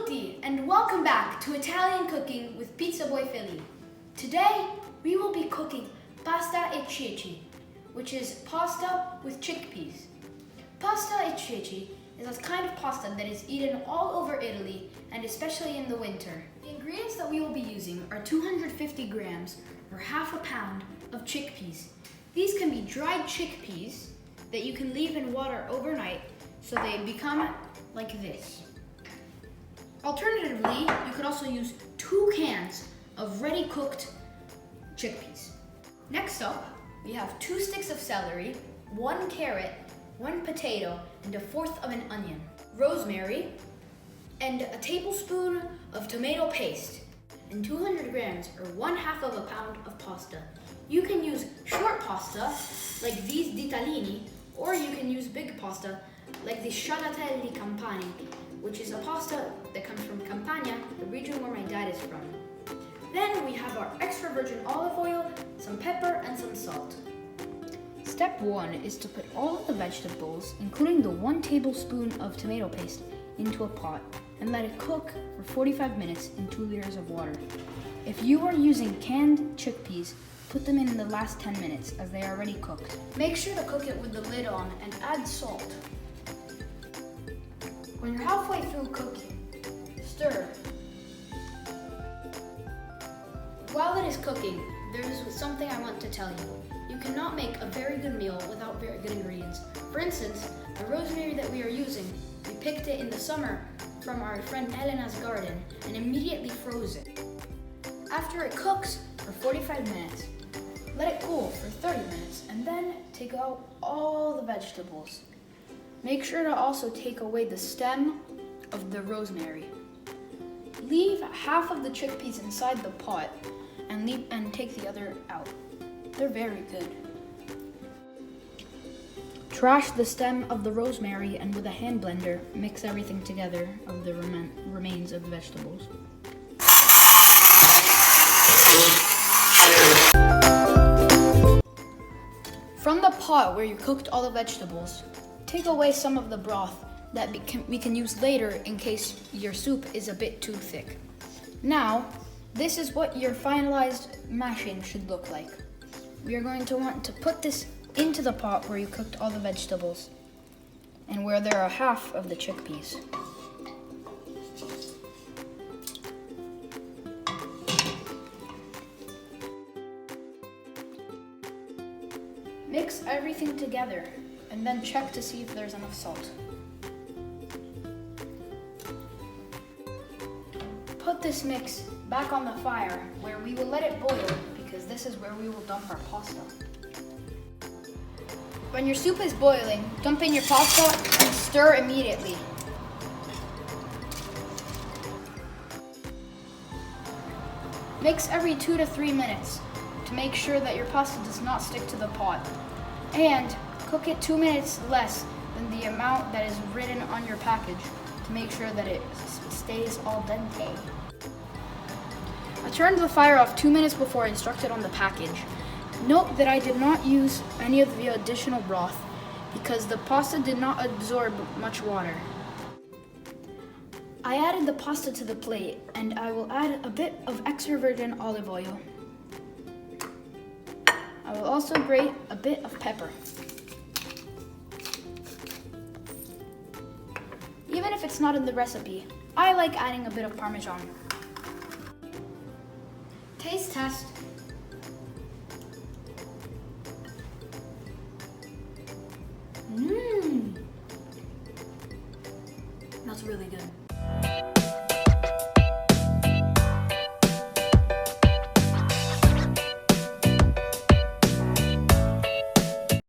tutti, and welcome back to Italian Cooking with Pizza Boy Philly. Today, we will be cooking pasta e ceci, which is pasta with chickpeas. Pasta e ceci is a kind of pasta that is eaten all over Italy, and especially in the winter. The ingredients that we will be using are 250 grams, or half a pound, of chickpeas. These can be dried chickpeas that you can leave in water overnight so they become like this. Alternatively, you could also use 2 cans of ready cooked chickpeas. Next up, we have 2 sticks of celery, 1 carrot, 1 potato, and 1/4 of an onion, rosemary, and a tablespoon of tomato paste, and 200 grams or 1/2 of a pound of pasta. You can use short pasta like these ditalini, or you can use big pasta like the scialatelli campani, which is a pasta that comes from Campania, the region where my dad is from. Then we have our extra virgin olive oil, some pepper, and some salt. Step 1 is to put all of the vegetables, including the 1 tablespoon of tomato paste, into a pot and let it cook for 45 minutes in 2 liters of water. If you are using canned chickpeas, put them in the last 10 minutes as they are already cooked. Make sure to cook it with the lid on and add salt. When you're halfway through cooking, stir. While it is cooking, there's something I want to tell you. You cannot make a very good meal without very good ingredients. For instance, the rosemary that we are using, we picked it in the summer from our friend Elena's garden and immediately froze it. After it cooks for 45 minutes, let it cool for 30 minutes and then take out all the vegetables. Make sure to also take away the stem of the rosemary. Leave half of the chickpeas inside the pot and take the other out. They're very good. Trash the stem of the rosemary and with a hand blender, mix everything together of the remains of the vegetables. From the pot where you cooked all the vegetables, take away some of the broth that we can use later in case your soup is a bit too thick. Now, this is what your finalized mashing should look like. We are going to want to put this into the pot where you cooked all the vegetables and where there are half of the chickpeas. Mix everything together and then check to see if there's enough salt. Put this mix back on the fire where we will let it boil because this is where we will dump our pasta. When your soup is boiling, dump in your pasta and stir immediately. Mix every 2 to 3 minutes to make sure that your pasta does not stick to the pot. And cook it 2 minutes less than the amount that is written on your package to make sure that it stays al dente. I turned the fire off 2 minutes before instructed on the package. Note that I did not use any of the additional broth because the pasta did not absorb much water. I added the pasta to the plate and I will add a bit of extra virgin olive oil. I will also grate a bit of pepper. Even if it's not in the recipe, I like adding a bit of Parmesan. Taste test. That's really good.